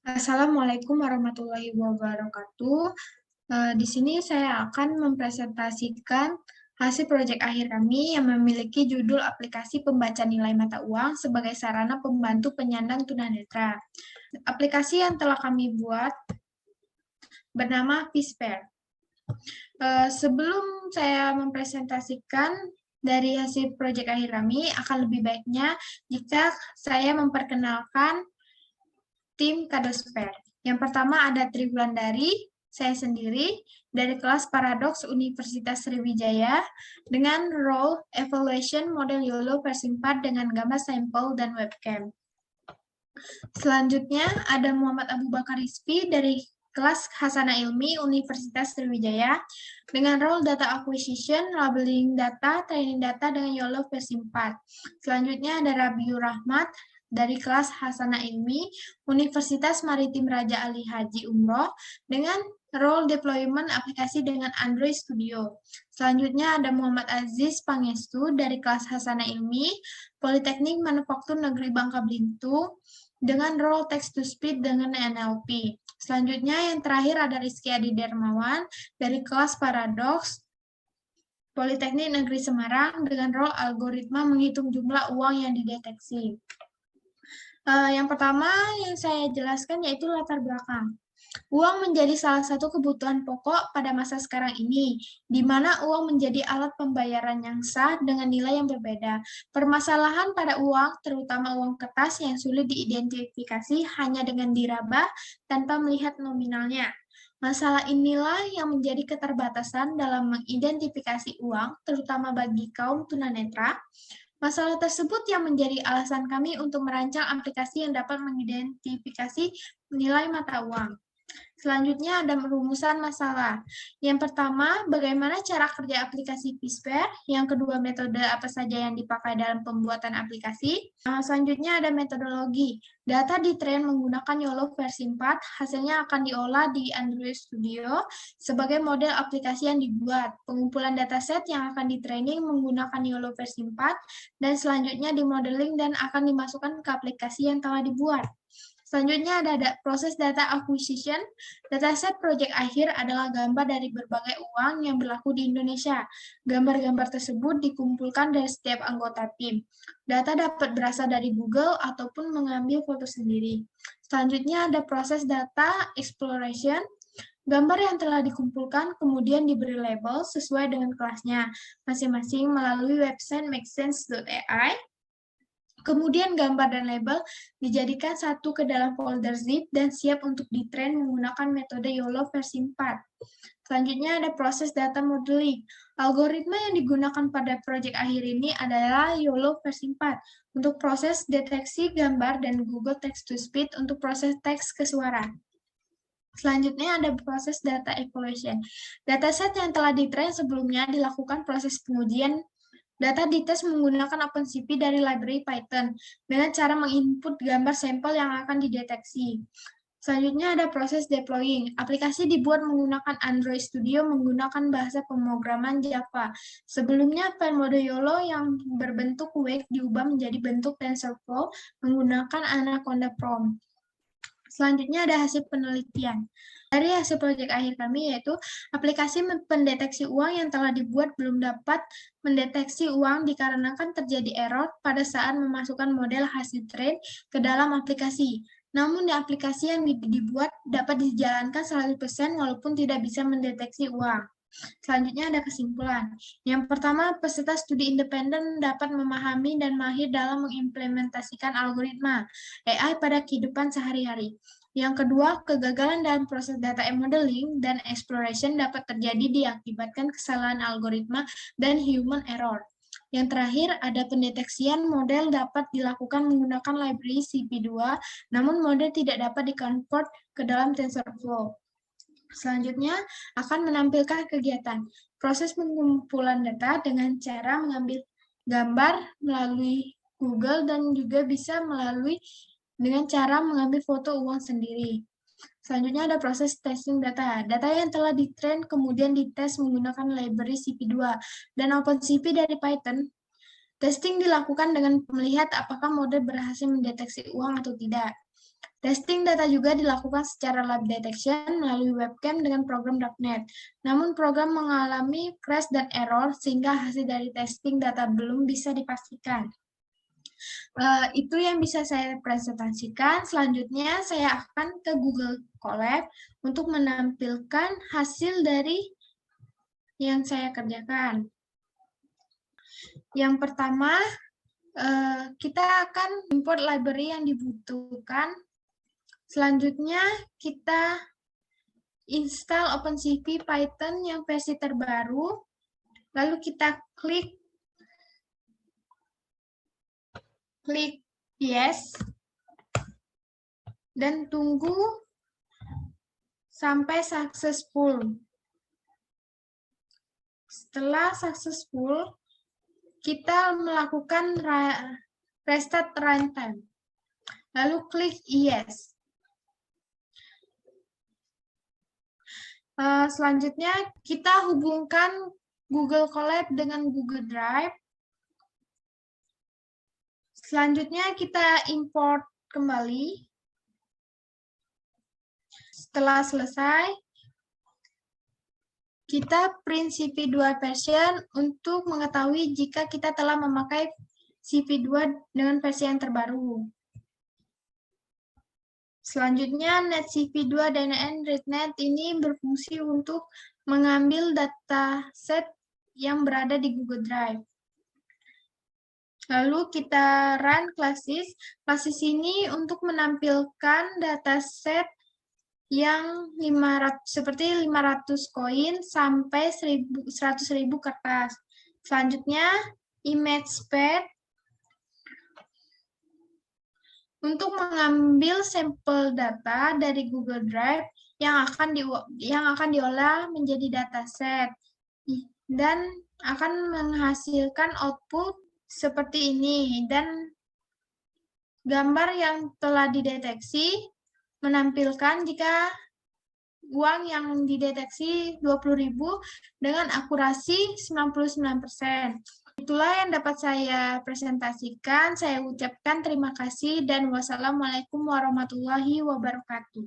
Assalamualaikum warahmatullahi wabarakatuh. Di sini saya akan mempresentasikan hasil proyek akhir kami yang memiliki judul aplikasi pembaca nilai mata uang sebagai sarana pembantu penyandang tunanetra. Aplikasi yang telah kami buat bernama Pisper. Sebelum saya mempresentasikan dari hasil proyek akhir kami, akan lebih baiknya jika saya memperkenalkan tim Kadosper. Yang pertama ada Triwulandari, saya sendiri, dari kelas Paradoks Universitas Sriwijaya, dengan role Evaluation Model YOLO versi 4 dengan gambar sampel dan webcam. Selanjutnya ada Muhammad Abu Bakar Rizfi dari kelas Hasana Ilmi Universitas Sriwijaya dengan role Data Acquisition, Labeling Data, Training Data dengan YOLO versi 4. Selanjutnya ada Rabiur Rahmat dari kelas Hasana Ilmi Universitas Maritim Raja Ali Haji Umroh dengan role deployment aplikasi dengan Android Studio. Selanjutnya ada Muhammad Aziz Pangestu dari kelas Hasana Ilmi Politeknik Manufaktur Negeri Bangka Belitung dengan role text to speech dengan NLP. Selanjutnya yang terakhir ada Rizky Adi Dermawan dari kelas Paradoks Politeknik Negeri Semarang dengan role algoritma menghitung jumlah uang yang dideteksi. Yang pertama yang saya jelaskan yaitu latar belakang. Uang menjadi salah satu kebutuhan pokok pada masa sekarang ini, di mana uang menjadi alat pembayaran yang sah dengan nilai yang berbeda. Permasalahan pada uang, terutama uang kertas yang sulit diidentifikasi hanya dengan diraba tanpa melihat nominalnya. Masalah inilah yang menjadi keterbatasan dalam mengidentifikasi uang, terutama bagi kaum tunanetra. Masalah tersebut yang menjadi alasan kami untuk merancang aplikasi yang dapat mengidentifikasi nilai mata uang. Selanjutnya ada rumusan masalah. Yang pertama, bagaimana cara kerja aplikasi Pisper. Yang kedua, metode apa saja yang dipakai dalam pembuatan aplikasi. Selanjutnya ada metodologi. Data di-train menggunakan YOLO versi 4, hasilnya akan diolah di Android Studio sebagai model aplikasi yang dibuat. Pengumpulan dataset yang akan di-training menggunakan YOLO versi 4, dan selanjutnya di-modeling dan akan dimasukkan ke aplikasi yang telah dibuat. Selanjutnya ada proses data acquisition. Dataset proyek akhir adalah gambar dari berbagai uang yang berlaku di Indonesia. Gambar-gambar tersebut dikumpulkan dari setiap anggota tim. Data dapat berasal dari Google ataupun mengambil foto sendiri. Selanjutnya ada proses data exploration. Gambar yang telah dikumpulkan kemudian diberi label sesuai dengan kelasnya masing-masing melalui website makesense.ai. Kemudian gambar dan label dijadikan satu ke dalam folder zip dan siap untuk di-train menggunakan metode YOLO versi 4. Selanjutnya ada proses data modeling. Algoritma yang digunakan pada proyek akhir ini adalah YOLO versi 4 untuk proses deteksi gambar dan Google Text to Speech untuk proses teks ke suara. Selanjutnya ada proses data evaluation. Dataset yang telah di-train sebelumnya dilakukan proses pengujian. Data dites menggunakan OpenCV dari library Python dengan cara menginput gambar sampel yang akan dideteksi. Selanjutnya ada proses deploying. Aplikasi dibuat menggunakan Android Studio menggunakan bahasa pemrograman Java. Sebelumnya file mode YOLO yang berbentuk wake diubah menjadi bentuk TensorFlow menggunakan Anaconda Prompt. Selanjutnya ada hasil penelitian. Dari hasil proyek akhir kami yaitu aplikasi pendeteksi uang yang telah dibuat belum dapat mendeteksi uang dikarenakan terjadi error pada saat memasukkan model hasil train ke dalam aplikasi. Namun di aplikasi yang dibuat dapat dijalankan 100% walaupun tidak bisa mendeteksi uang. Selanjutnya ada kesimpulan. Yang pertama, peserta studi independen dapat memahami dan mahir dalam mengimplementasikan algoritma AI pada kehidupan sehari-hari. Yang kedua, kegagalan dalam proses data modeling dan exploration dapat terjadi diakibatkan kesalahan algoritma dan human error. Yang terakhir, ada pendeteksian model dapat dilakukan menggunakan library CP2, namun model tidak dapat di-convert ke dalam TensorFlow. Selanjutnya akan menampilkan kegiatan proses pengumpulan data dengan cara mengambil gambar melalui Google dan juga bisa melalui dengan cara mengambil foto uang sendiri. Selanjutnya ada proses testing data. Data yang telah di-train kemudian dites menggunakan library CP2 dan OpenCV dari Python. Testing dilakukan dengan melihat apakah model berhasil mendeteksi uang atau tidak. Testing data juga dilakukan secara live detection melalui webcam dengan program .NET. Namun program mengalami crash dan error sehingga hasil dari testing data belum bisa dipastikan. Itu yang bisa saya presentasikan. Selanjutnya saya akan ke Google Colab untuk menampilkan hasil dari yang saya kerjakan. Yang pertama, kita akan import library yang dibutuhkan. Selanjutnya, kita install OpenCV Python yang versi terbaru. Lalu kita klik yes, dan tunggu sampai successful. Setelah successful, kita melakukan restart runtime. Lalu klik yes. Selanjutnya, kita hubungkan Google Colab dengan Google Drive. Selanjutnya, kita import kembali. Setelah selesai, kita print CV2 version untuk mengetahui jika kita telah memakai CV2 dengan versi yang terbaru. Selanjutnya, NetCV2 DNN ReadNet ini berfungsi untuk mengambil dataset yang berada di Google Drive. Lalu kita run classes. Classes ini untuk menampilkan dataset yang 500 koin sampai 100.000 kertas. Selanjutnya, ImagePad untuk mengambil sampel data dari Google Drive yang akan diolah menjadi dataset dan akan menghasilkan output seperti ini, dan gambar yang telah dideteksi menampilkan jika uang yang dideteksi 20.000 dengan akurasi 99%. Itulah yang dapat saya presentasikan. Saya ucapkan terima kasih dan wassalamualaikum warahmatullahi wabarakatuh.